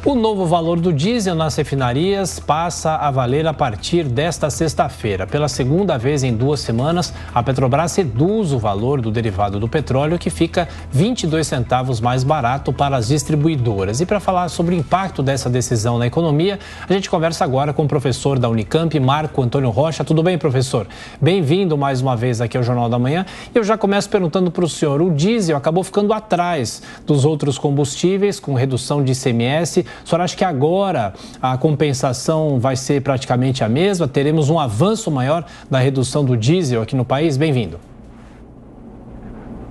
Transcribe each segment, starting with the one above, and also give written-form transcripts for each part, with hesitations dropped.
O novo valor do diesel nas refinarias passa a valer a partir desta sexta-feira. Pela segunda vez em 2 semanas, a Petrobras reduz o valor do derivado do petróleo, que fica 22 centavos mais barato para as distribuidoras. E para falar sobre o impacto dessa decisão na economia, a gente conversa agora com o professor da Unicamp, Marco Antônio Rocha. Tudo bem, professor? Bem-vindo mais uma vez aqui ao Jornal da Manhã. Eu já começo perguntando para o senhor, o diesel acabou ficando atrás dos outros combustíveis, com redução de ICMS. O senhor acha que agora a compensação vai ser praticamente a mesma? Teremos um avanço maior da redução do diesel aqui no país? Bem-vindo.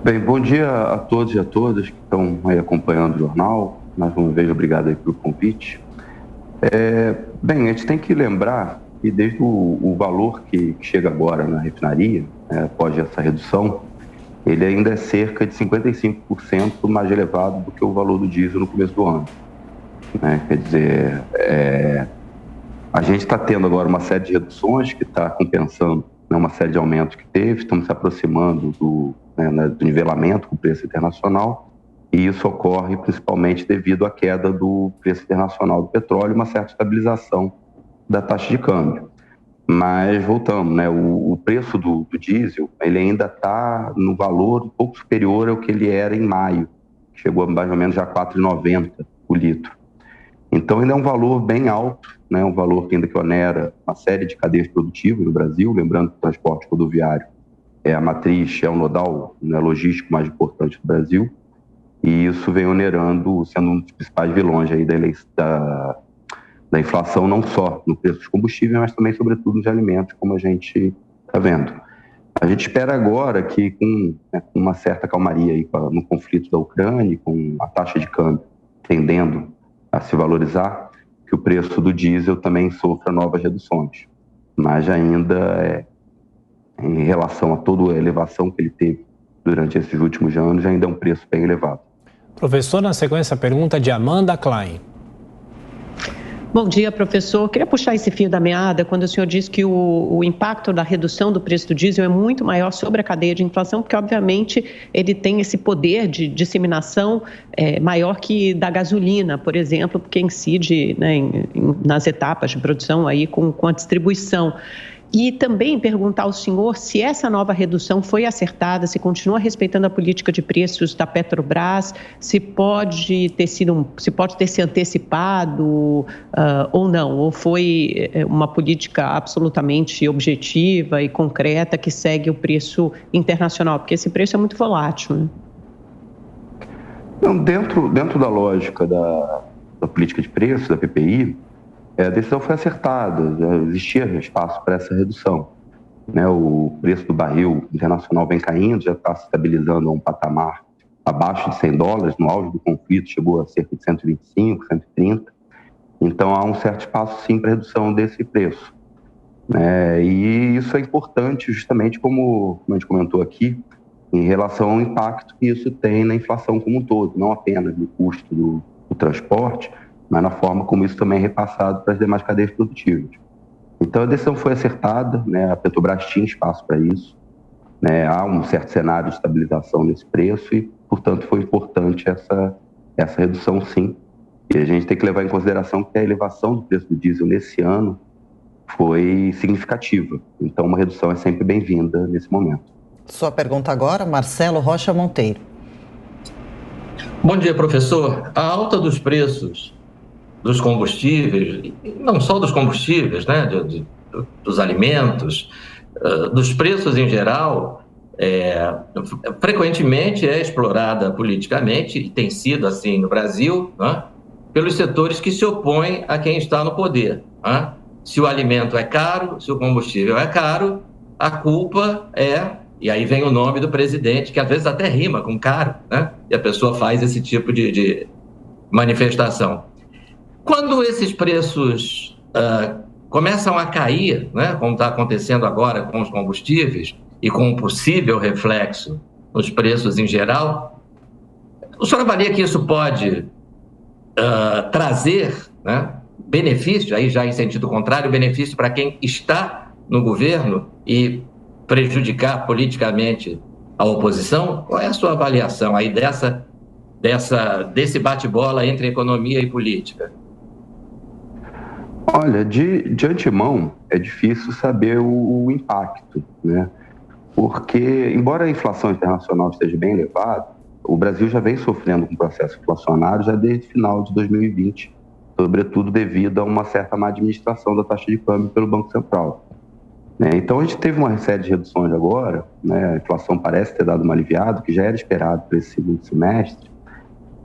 Bem, bom dia a todos e a todas que estão aí acompanhando o jornal. Mais uma vez, obrigado aí pelo convite. Bem, a gente tem que lembrar que desde o valor que chega agora na refinaria, após essa redução, ele ainda é cerca de 55% mais elevado do que o valor do diesel no começo do ano. Quer dizer, a gente está tendo agora uma série de reduções que está compensando, uma série de aumentos que teve, estamos se aproximando do nivelamento com o preço internacional, e isso ocorre principalmente devido à queda do preço internacional do petróleo e uma certa estabilização da taxa de câmbio. Mas voltamos, o preço do diesel, ele ainda está no valor um pouco superior ao que ele era em maio, que chegou a mais ou menos já R$ 4,90 o litro. Então ainda é um valor bem alto, um valor que ainda que onera uma série de cadeias produtivas no Brasil, lembrando que o transporte rodoviário é a matriz, é o nodal logístico mais importante do Brasil, e isso vem onerando, sendo um dos principais vilões aí da inflação, não só no preço dos combustíveis, mas também, sobretudo, nos alimentos, como a gente está vendo. A gente espera agora que, com uma certa calmaria aí no conflito da Ucrânia, com a taxa de câmbio tendendo a se valorizar, que o preço do diesel também sofra novas reduções. Mas ainda, em relação a toda a elevação que ele teve durante esses últimos anos, ainda é um preço bem elevado. Professor, na sequência, a pergunta de Amanda Klein. Bom dia, professor. Queria puxar esse fio da meada quando o senhor diz que o impacto da redução do preço do diesel é muito maior sobre a cadeia de inflação, porque, obviamente, ele tem esse poder de disseminação maior que da gasolina, por exemplo, porque incide nas etapas de produção aí com a distribuição. E também perguntar ao senhor se essa nova redução foi acertada, se continua respeitando a política de preços da Petrobras, se pode ter se antecipado ou não, ou foi uma política absolutamente objetiva e concreta que segue o preço internacional, porque esse preço é muito volátil. Não, dentro da lógica da política de preços, da PPI, a decisão foi acertada, já existia espaço para essa redução. O preço do barril internacional vem caindo, já está se estabilizando a um patamar abaixo de $100, no auge do conflito chegou a cerca de 125, 130. Então há um certo espaço sim para redução desse preço. E isso é importante justamente como a gente comentou aqui, em relação ao impacto que isso tem na inflação como um todo, não apenas no custo do transporte, mas na forma como isso também é repassado para as demais cadeias produtivas. Então a decisão foi acertada, a Petrobras tinha espaço para isso, há um certo cenário de estabilização nesse preço e, portanto, foi importante essa redução sim. E a gente tem que levar em consideração que a elevação do preço do diesel nesse ano foi significativa. Então uma redução é sempre bem-vinda nesse momento. Sua pergunta agora, Marcelo Rocha Monteiro. Bom dia, professor. A alta dos preços dos combustíveis, não só dos combustíveis, dos alimentos, dos preços em geral, frequentemente é explorada politicamente, e tem sido assim no Brasil, pelos setores que se opõem a quem está no poder. Se o alimento é caro, se o combustível é caro, a culpa e aí vem o nome do presidente, que às vezes até rima com caro, e a pessoa faz esse tipo de manifestação. Quando esses preços começam a cair, como está acontecendo agora com os combustíveis e com um possível reflexo nos preços em geral, o senhor avalia que isso pode trazer benefício, aí já em sentido contrário, benefício para quem está no governo e prejudicar politicamente a oposição? Qual é a sua avaliação aí desse bate-bola entre economia e política? Olha, de antemão é difícil saber o impacto, né? Porque, embora a inflação internacional esteja bem elevada, o Brasil já vem sofrendo com um processo inflacionário já desde o final de 2020, sobretudo devido a uma certa má administração da taxa de câmbio pelo Banco Central. Então, a gente teve uma série de reduções agora, né? A inflação parece ter dado uma aliviada, que já era esperado para esse segundo semestre,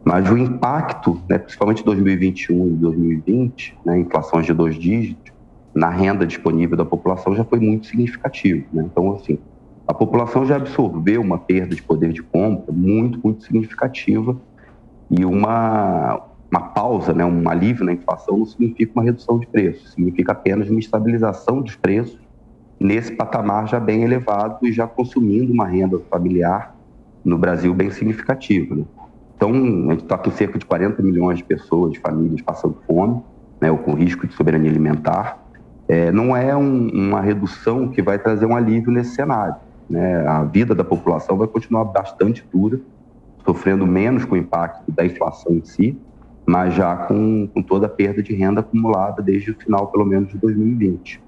mas o impacto, né, principalmente em 2021 e 2020, né, inflações de 2 dígitos, na renda disponível da população já foi muito significativo, né? Então, assim, a população já absorveu uma perda de poder de compra muito, muito significativa e uma pausa, né, um alívio na inflação não significa uma redução de preços, significa apenas uma estabilização dos preços nesse patamar já bem elevado e já consumindo uma renda familiar no Brasil bem significativa, né? Então, a gente está com cerca de 40 milhões de pessoas, de famílias passando fome, né, ou com risco de soberania alimentar. Não é uma redução que vai trazer um alívio nesse cenário, né? A vida da população vai continuar bastante dura, sofrendo menos com o impacto da inflação em si, mas já com toda a perda de renda acumulada desde o final, pelo menos, de 2020.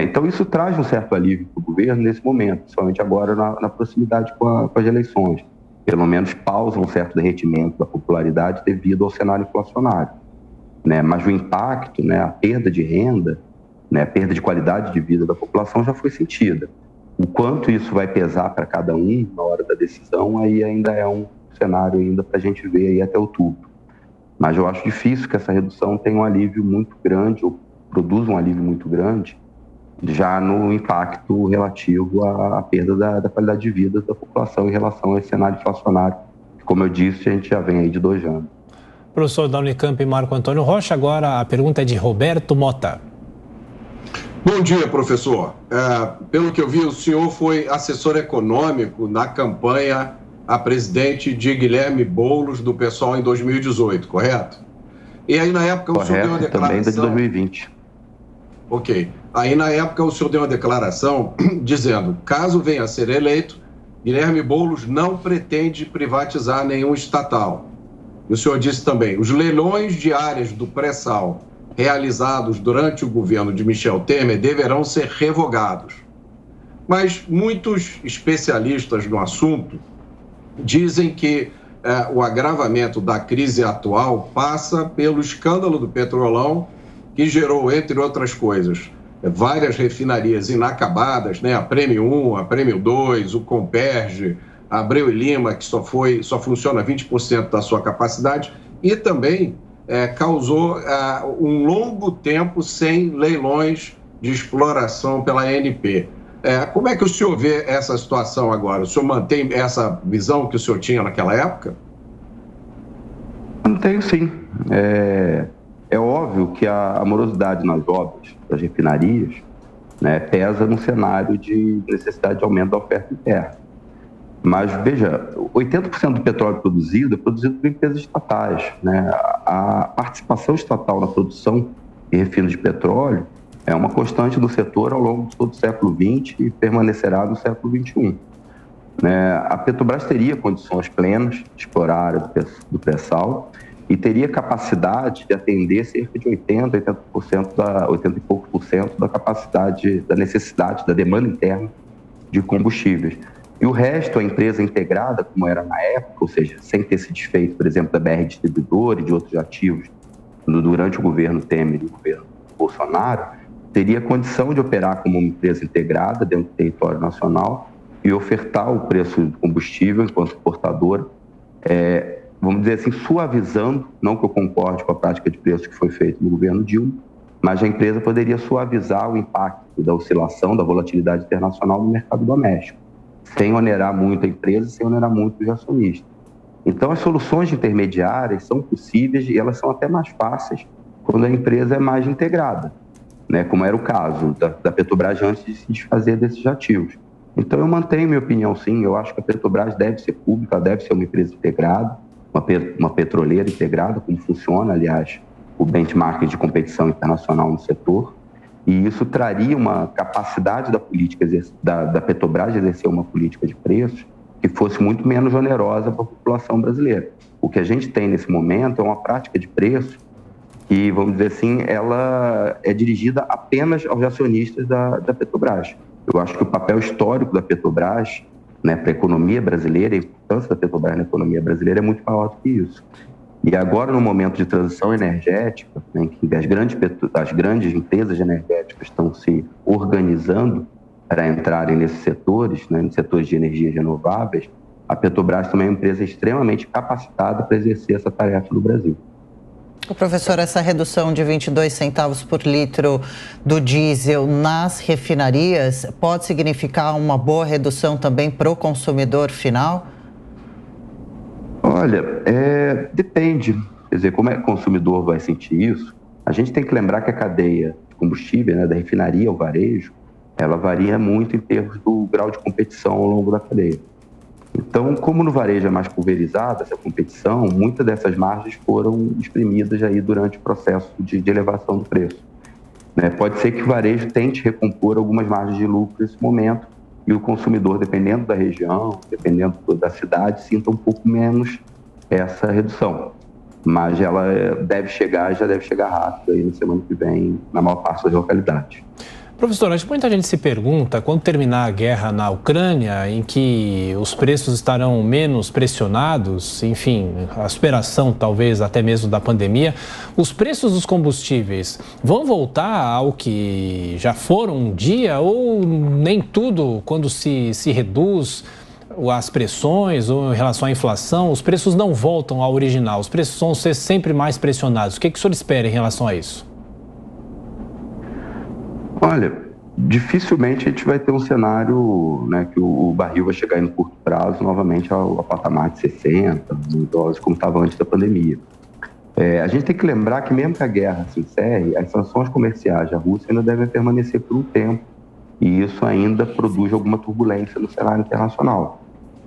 Então, isso traz um certo alívio para o governo nesse momento, principalmente agora na proximidade com as eleições. Pelo menos pausa um certo derretimento da popularidade devido ao cenário inflacionário, né? Mas o impacto, né, a perda de renda, né, a perda de qualidade de vida da população já foi sentida. O quanto isso vai pesar para cada um na hora da decisão, aí ainda é um cenário ainda para a gente ver aí até outubro. Mas eu acho difícil que essa redução tenha um alívio muito grande, ou produza um alívio muito grande, já no impacto relativo à perda da qualidade de vida da população em relação a esse cenário inflacionário, que, como eu disse, a gente já vem aí de 2 anos. Professor da Unicamp, Marco Antônio Rocha, agora a pergunta é de Roberto Mota. Bom dia, professor. Pelo que eu vi, o senhor foi assessor econômico na campanha a presidente de Guilherme Boulos, do PSOL, em 2018, correto? E aí, na época, o senhor deu uma declaração... também desde 2020. Ok. Aí, na época, o senhor deu uma declaração dizendo, caso venha a ser eleito, Guilherme Boulos não pretende privatizar nenhum estatal. E o senhor disse também, os leilões de áreas do pré-sal realizados durante o governo de Michel Temer deverão ser revogados. Mas muitos especialistas no assunto dizem que o agravamento da crise atual passa pelo escândalo do Petrolão, que gerou, entre outras coisas, várias refinarias inacabadas, né? A Prêmio 1, a Prêmio 2, o Comperge, a Abreu e Lima, que só funciona 20% da sua capacidade, e também causou um longo tempo sem leilões de exploração pela ANP. Como é que o senhor vê essa situação agora? O senhor mantém essa visão que o senhor tinha naquela época? Mantenho, sim. É óbvio que a morosidade nas obras das refinarias, né, pesa no cenário de necessidade de aumento da oferta interna. Mas, veja, 80% do petróleo produzido é produzido por empresas estatais, né? A participação estatal na produção e refino de petróleo é uma constante do setor ao longo de todo o século XX e permanecerá no século XXI. A Petrobras teria condições plenas de explorar a área do pré-sal e teria capacidade de atender cerca de 80 e poucos por cento da capacidade, da necessidade, da demanda interna de combustíveis. E o resto, a empresa integrada, como era na época, ou seja, sem ter se desfeito, por exemplo, da BR Distribuidora e de outros ativos durante o governo Temer e o governo Bolsonaro, teria condição de operar como uma empresa integrada dentro do território nacional e ofertar o preço do combustível enquanto exportadora, vamos dizer assim, suavizando, não que eu concorde com a prática de preço que foi feita no governo Dilma, mas a empresa poderia suavizar o impacto da oscilação, da volatilidade internacional no mercado doméstico, sem onerar muito a empresa e sem onerar muito os acionistas. Então, as soluções intermediárias são possíveis e elas são até mais fáceis quando a empresa é mais integrada, né? Como era o caso da Petrobras antes de se desfazer desses ativos. Então, eu mantenho minha opinião, sim. Eu acho que a Petrobras deve ser pública, deve ser uma empresa integrada, uma petroleira integrada, como funciona, aliás, o benchmark de competição internacional no setor. E isso traria uma capacidade da Petrobras de exercer uma política de preços que fosse muito menos onerosa para a população brasileira. O que a gente tem nesse momento é uma prática de preço que, vamos dizer assim, ela é dirigida apenas aos acionistas da Petrobras. Eu acho que o papel histórico da Petrobras, né, para a economia brasileira, a importância da Petrobras na economia brasileira é muito maior do que isso. E agora, no momento de transição energética, né, em que as grandes empresas energéticas estão se organizando para entrarem nesses setores, né, nos setores de energias renováveis, a Petrobras também é uma empresa extremamente capacitada para exercer essa tarefa no Brasil. Professor, essa redução de 22 centavos por litro do diesel nas refinarias pode significar uma boa redução também para o consumidor final? Olha, depende. Quer dizer, como é que o consumidor vai sentir isso? A gente tem que lembrar que a cadeia de combustível, né, da refinaria ao varejo, ela varia muito em termos do grau de competição ao longo da cadeia. Então, como no varejo é mais pulverizada essa competição, muitas dessas margens foram exprimidas aí durante o processo de elevação do preço. Né? Pode ser que o varejo tente recompor algumas margens de lucro nesse momento e o consumidor, dependendo da região, dependendo da cidade, sinta um pouco menos essa redução. Mas ela já deve chegar rápido aí na semana que vem, na maior parte das localidades. Professor, acho que muita gente se pergunta, quando terminar a guerra na Ucrânia, em que os preços estarão menos pressionados, enfim, a superação talvez até mesmo da pandemia, os preços dos combustíveis vão voltar ao que já foram um dia ou nem tudo, quando se reduz as pressões ou em relação à inflação, os preços não voltam ao original, os preços vão ser sempre mais pressionados. O que o senhor espera em relação a isso? Olha, dificilmente a gente vai ter um cenário, né, que o barril vai chegar em curto prazo novamente ao patamar de 60 dólares, como estava antes da pandemia. A gente tem que lembrar que mesmo que a guerra se encerre, as sanções comerciais da Rússia ainda devem permanecer por um tempo e isso ainda produz alguma turbulência no cenário internacional.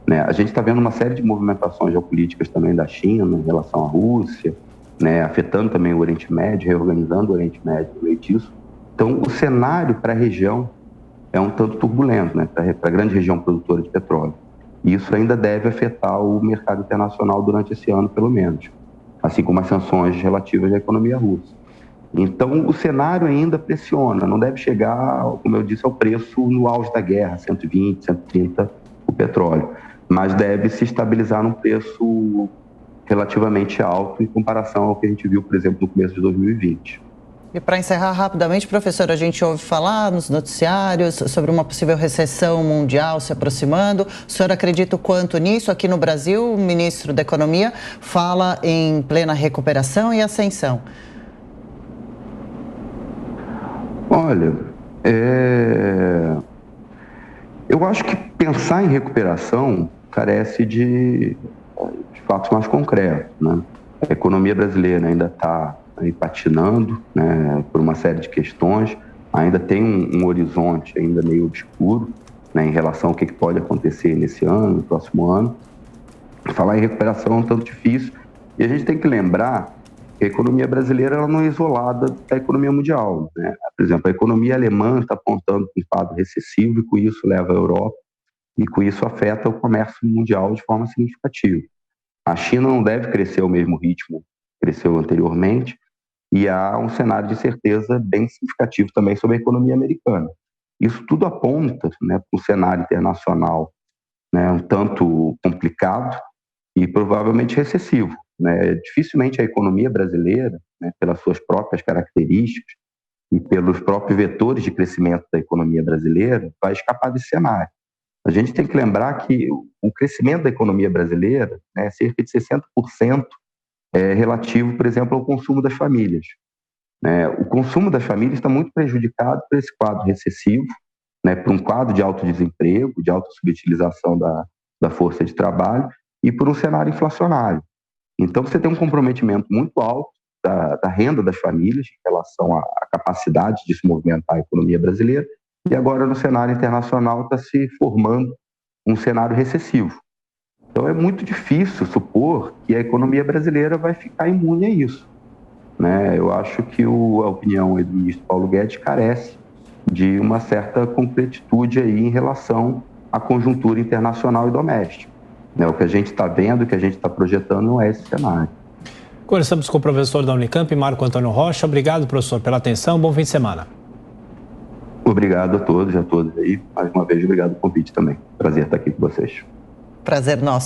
Né? A gente está vendo uma série de movimentações geopolíticas também da China em relação à Rússia, né, afetando também o Oriente Médio, reorganizando o Oriente Médio no meio disso. Então, o cenário para a região é um tanto turbulento, né, para a grande região produtora de petróleo. E isso ainda deve afetar o mercado internacional durante esse ano, pelo menos, assim como as sanções relativas à economia russa. Então, o cenário ainda pressiona, não deve chegar, como eu disse, ao preço no auge da guerra, 120, 130 o petróleo, mas deve se estabilizar num preço relativamente alto em comparação ao que a gente viu, por exemplo, no começo de 2020. E para encerrar rapidamente, professor, a gente ouve falar nos noticiários sobre uma possível recessão mundial se aproximando. O senhor acredita o quanto nisso? Aqui no Brasil, o ministro da Economia fala em plena recuperação e ascensão. Olha, eu acho que pensar em recuperação carece de fatos mais concretos, né? A economia brasileira ainda está aí patinando, né, por uma série de questões, ainda tem um horizonte ainda meio obscuro, né, em relação ao que pode acontecer nesse ano, no próximo ano. Falar em recuperação é um tanto difícil e a gente tem que lembrar que a economia brasileira ela não é isolada da economia mundial, né? Por exemplo, a economia alemã está apontando para um quadro recessivo e com isso leva a Europa e com isso afeta o comércio mundial de forma significativa. A China não deve crescer ao mesmo ritmo que cresceu anteriormente, e há um cenário de incerteza bem significativo também sobre a economia americana. Isso tudo aponta, né, para um cenário internacional, né, um tanto complicado e provavelmente recessivo. Né? Dificilmente a economia brasileira, né, pelas suas próprias características e pelos próprios vetores de crescimento da economia brasileira, vai escapar desse cenário. A gente tem que lembrar que o crescimento da economia brasileira, né, cerca de 60%, relativo, por exemplo, ao consumo das famílias. O consumo das famílias está muito prejudicado por esse quadro recessivo, né, por um quadro de alto desemprego, de alta subutilização da força de trabalho e por um cenário inflacionário. Então, você tem um comprometimento muito alto da renda das famílias em relação à capacidade de se movimentar a economia brasileira e agora no cenário internacional está se formando um cenário recessivo. Então, é muito difícil supor que a economia brasileira vai ficar imune a isso. Né? Eu acho que a opinião do ministro Paulo Guedes carece de uma certa concretitude aí em relação à conjuntura internacional e doméstica. Né? O que a gente está vendo, o que a gente está projetando não é esse cenário. Conversamos com o professor da Unicamp, Marco Antônio Rocha. Obrigado, professor, pela atenção. Bom fim de semana. Obrigado a todos e a todas aí. Mais uma vez, obrigado pelo convite também. Prazer estar aqui com vocês. Prazer nosso.